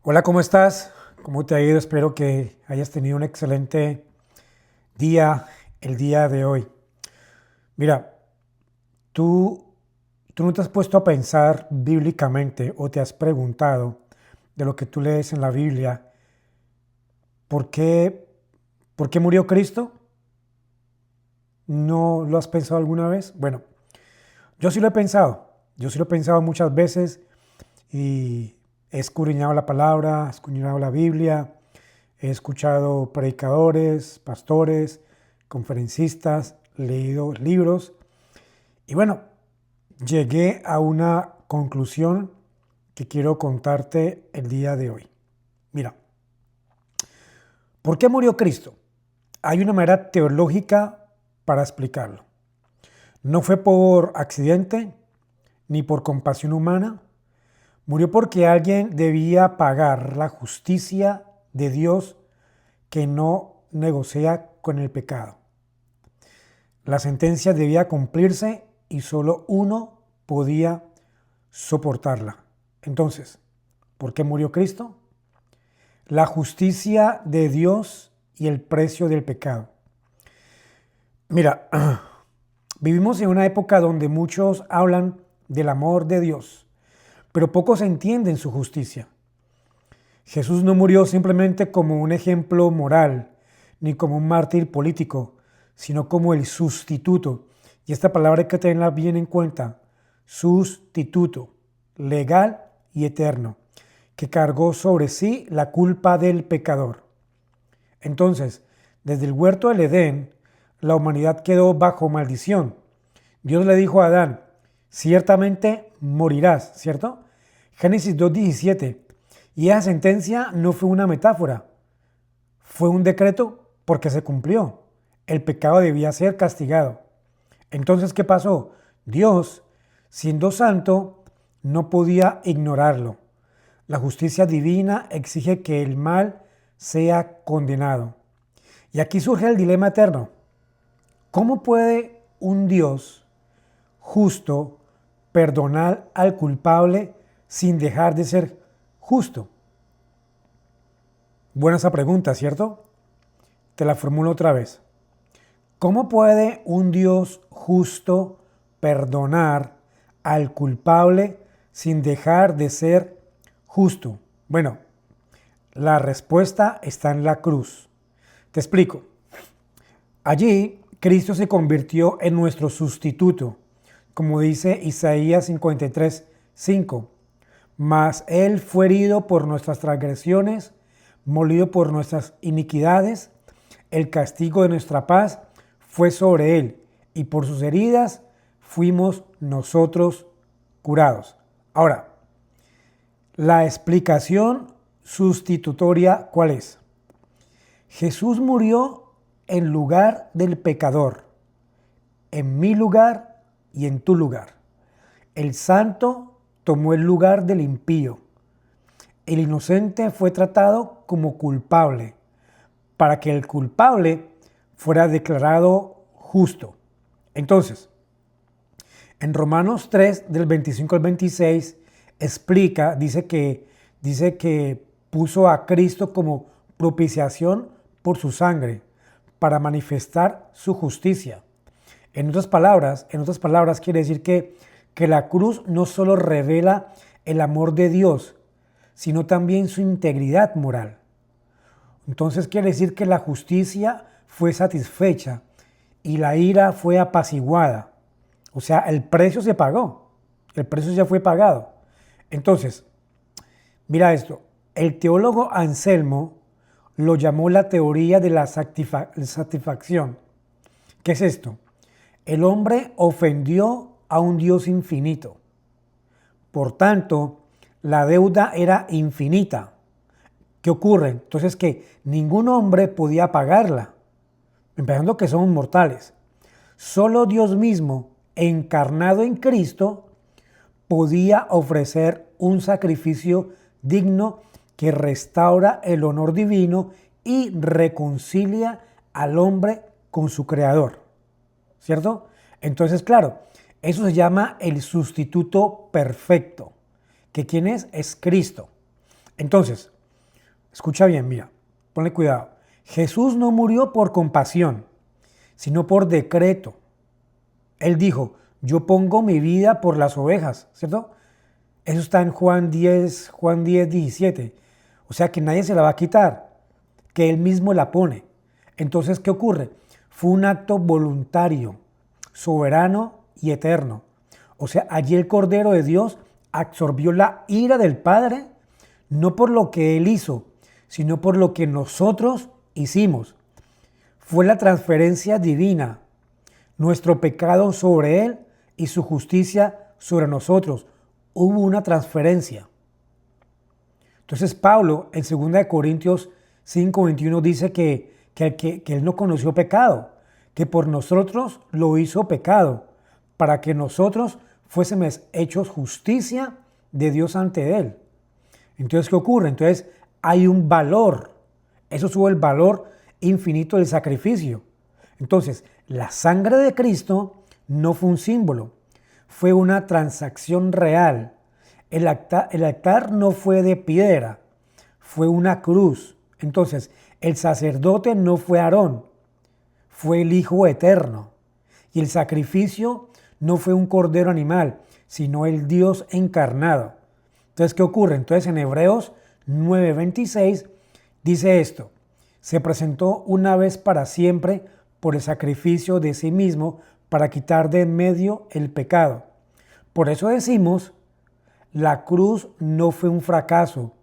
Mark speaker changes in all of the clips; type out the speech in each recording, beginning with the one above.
Speaker 1: Hola, ¿cómo estás? ¿Cómo te ha ido? Espero que hayas tenido un excelente día el día de hoy. Mira, tú, tú no te has puesto a pensar bíblicamente o te has preguntado de lo que tú lees en la Biblia, ¿por qué, por qué murió Cristo? ¿No lo has pensado alguna vez? Bueno, yo sí lo he pensado. Yo sí lo he pensado muchas veces y he escudriñado la palabra, he escudriñado la Biblia. He escuchado predicadores, pastores, conferencistas, leído libros y bueno, llegué a una conclusión que quiero contarte el día de hoy. Mira, ¿por qué murió Cristo? Hay una manera teológica para explicarlo. No fue por accidente ni por compasión humana. Murió porque alguien debía pagar la justicia de Dios que no negocia con el pecado. La sentencia debía cumplirse y solo uno podía soportarla. Entonces, ¿por qué murió Cristo? La justicia de Dios y el precio del pecado. Mira, vivimos en una época donde muchos hablan del amor de Dios, pero pocos entienden su justicia. Jesús no murió simplemente como un ejemplo moral, ni como un mártir político, sino como el sustituto. Y esta palabra hay que tenerla bien en cuenta. Sustituto, legal y eterno, que cargó sobre sí la culpa del pecador. Entonces, desde el huerto del Edén, la humanidad quedó bajo maldición. Dios le dijo a Adán, ciertamente morirás, ¿cierto? Génesis 2:17. Y esa sentencia no fue una metáfora, fue un decreto porque se cumplió. El pecado debía ser castigado. Entonces, ¿qué pasó? Dios, siendo santo, no podía ignorarlo. La justicia divina exige que el mal sea condenado. Y aquí surge el dilema eterno. ¿Cómo puede un Dios justo perdonar al culpable sin dejar de ser justo? Buena esa pregunta, ¿cierto? Te la formulo otra vez. ¿Cómo puede un Dios justo perdonar al culpable sin dejar de ser justo? Bueno, la respuesta está en la cruz. Te explico. Allí, Cristo se convirtió en nuestro sustituto, como dice Isaías 53:5. Mas Él fue herido por nuestras transgresiones, molido por nuestras iniquidades. El castigo de nuestra paz fue sobre Él, y por sus heridas fuimos nosotros curados. Ahora, la explicación sustitutoria, ¿cuál es? Jesús murió en lugar del pecador, en mi lugar y en tu lugar. El santo tomó el lugar del impío. El inocente fue tratado como culpable para que el culpable fuera declarado justo. Entonces, en Romanos 3, del 25 al 26, explica, dice que puso a Cristo como propiciación por su sangre para manifestar su justicia. En otras palabras quiere decir que la cruz no solo revela el amor de Dios, sino también su integridad moral. Entonces quiere decir que la justicia fue satisfecha y la ira fue apaciguada. O sea, el precio se pagó, el precio ya fue pagado. Entonces, mira esto, el teólogo Anselmo lo llamó la teoría de la satisfacción. ¿Qué es esto? El hombre ofendió a un Dios infinito. Por tanto, la deuda era infinita. ¿Qué ocurre? Entonces que ningún hombre podía pagarla, empezando que somos mortales. Solo Dios mismo, encarnado en Cristo, podía ofrecer un sacrificio digno que restaura el honor divino y reconcilia al hombre con su creador. ¿Cierto? Entonces, claro, eso se llama el sustituto perfecto. ¿Que quién es? Es Cristo. Entonces, Escucha bien, mira, ponle cuidado. Jesús no murió por compasión, sino por decreto. Él dijo, yo pongo mi vida por las ovejas, ¿cierto? Eso está en Juan 10, 17. O sea que nadie se la va a quitar, que Él mismo la pone. Entonces, ¿qué ocurre? Fue un acto voluntario, soberano y eterno. O sea, allí el Cordero de Dios absorbió la ira del Padre, no por lo que Él hizo, sino por lo que nosotros hicimos. Fue la transferencia divina, nuestro pecado sobre Él y su justicia sobre nosotros. Hubo una transferencia. Entonces Pablo en 2 Corintios 5:21 dice que Él no conoció pecado, que por nosotros lo hizo pecado, para que nosotros fuésemos hechos justicia de Dios ante Él. Entonces, ¿qué ocurre? Entonces hay un valor. Eso sube el valor infinito del sacrificio. Entonces, la sangre de Cristo no fue un símbolo, fue una transacción real. El altar no fue de piedra, fue una cruz. Entonces, el sacerdote no fue Aarón, fue el Hijo Eterno. Y el sacrificio no fue un cordero animal, sino el Dios encarnado. Entonces, ¿qué ocurre? Entonces, en Hebreos 9:26 dice esto: se presentó una vez para siempre por el sacrificio de sí mismo para quitar de en medio el pecado. Por eso decimos, la cruz no fue un fracaso,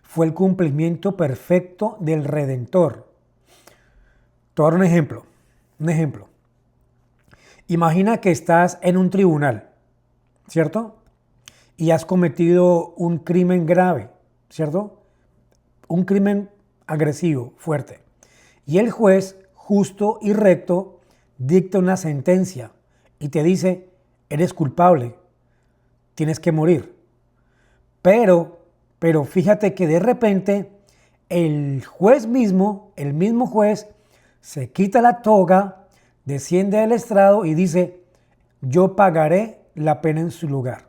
Speaker 1: fue el cumplimiento perfecto del Redentor. Te voy a dar un ejemplo. Un ejemplo. Imagina que estás en un tribunal, ¿cierto? Y has cometido un crimen grave, ¿cierto? Un crimen agresivo, fuerte. Y el juez, justo y recto, dicta una sentencia y te dice, eres culpable, tienes que morir. Pero fíjate que de repente el mismo juez, se quita la toga, desciende del estrado y dice, yo pagaré la pena en su lugar.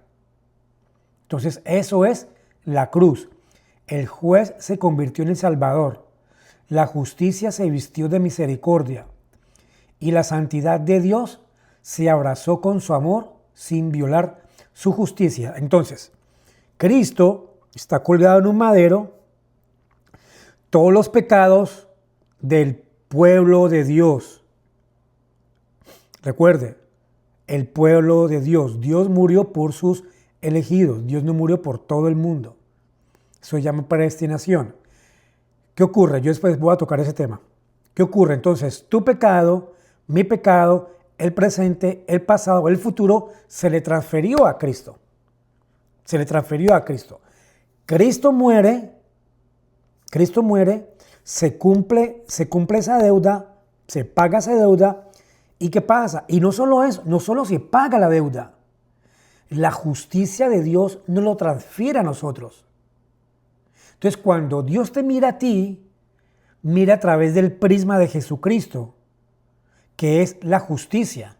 Speaker 1: Entonces eso es la cruz. El juez se convirtió en el Salvador. La justicia se vistió de misericordia. Y la santidad de Dios se abrazó con su amor sin violar su justicia. Entonces, Cristo está colgado en un madero. Todos los pecados del pueblo de Dios. Recuerde, el pueblo de Dios. Dios murió por sus elegidos. Dios no murió por todo el mundo. Eso se llama predestinación. ¿Qué ocurre? Yo después voy a tocar ese tema. ¿Qué ocurre? Entonces, tu pecado, mi pecado, el presente, el pasado, el futuro, se le transfirió a Cristo. Se le transfirió a Cristo. Cristo muere, se cumple esa deuda, se paga esa deuda. ¿Y qué pasa? Y no solo eso, no solo se paga la deuda. La justicia de Dios no lo transfiere a nosotros. Entonces, cuando Dios te mira a ti, mira a través del prisma de Jesucristo, que es la justicia.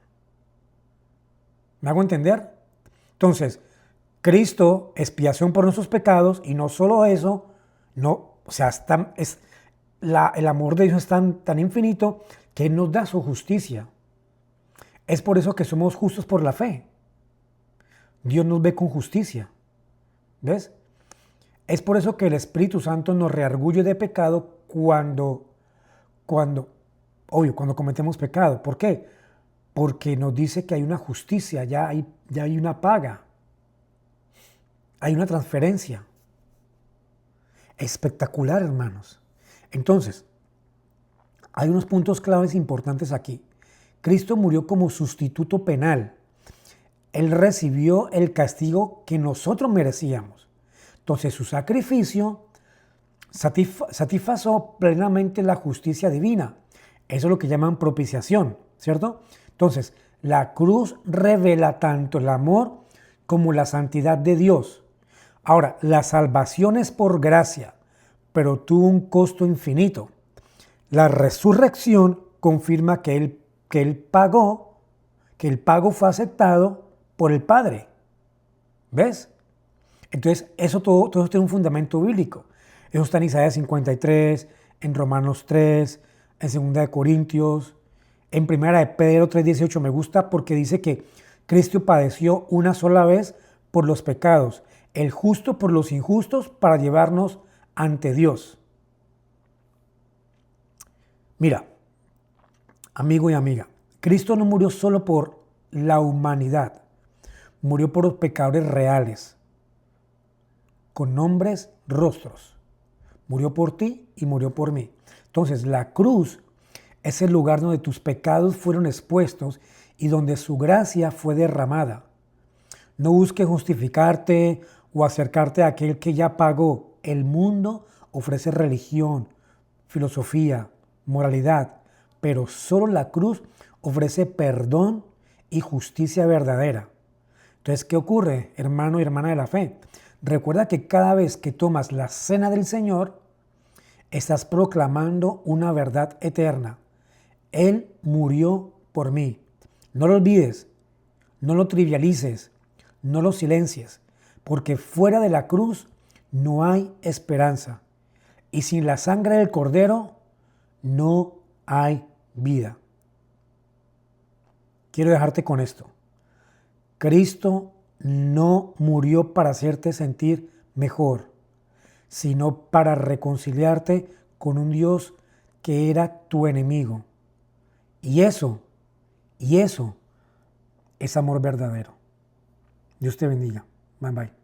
Speaker 1: ¿Me hago entender? Entonces, Cristo, expiación por nuestros pecados, y no solo eso, el amor de Dios es tan infinito que Él nos da su justicia. Es por eso que somos justos por la fe. Dios nos ve con justicia. ¿Ves? Es por eso que el Espíritu Santo nos reargulle de pecado cuando cometemos pecado. ¿Por qué? Porque nos dice que hay una justicia, ya hay una paga. Hay una transferencia. Espectacular, hermanos. Entonces, hay unos puntos claves importantes aquí. Cristo murió como sustituto penal. Él recibió el castigo que nosotros merecíamos. Entonces, su sacrificio satisfació plenamente la justicia divina. Eso es lo que llaman propiciación, ¿cierto? Entonces, la cruz revela tanto el amor como la santidad de Dios. Ahora, la salvación es por gracia, pero tuvo un costo infinito. La resurrección confirma que el pago fue aceptado por el Padre. ¿Ves? Entonces, todo tiene un fundamento bíblico. Eso está en Isaías 53, en Romanos 3, en 2 de Corintios, en 1 de Pedro 3:18. Me gusta porque dice que Cristo padeció una sola vez por los pecados, el justo por los injustos, para llevarnos ante Dios. Mira, amigo y amiga, Cristo no murió solo por la humanidad, murió por los pecadores reales, con nombres, rostros. Murió por ti y murió por mí. Entonces, la cruz es el lugar donde tus pecados fueron expuestos y donde su gracia fue derramada. No busques justificarte o acercarte a aquel que ya pagó. El mundo ofrece religión, filosofía, moralidad, pero solo la cruz ofrece perdón y justicia verdadera. Entonces, ¿qué ocurre, hermano y hermana de la fe? Recuerda que cada vez que tomas la cena del Señor, estás proclamando una verdad eterna. Él murió por mí. No lo olvides, no lo trivialices, no lo silencies, porque fuera de la cruz no hay esperanza. Y sin la sangre del Cordero no hay vida. Quiero dejarte con esto. Cristo no murió para hacerte sentir mejor, sino para reconciliarte con un Dios que era tu enemigo. Y eso es amor verdadero. Dios te bendiga. Bye bye.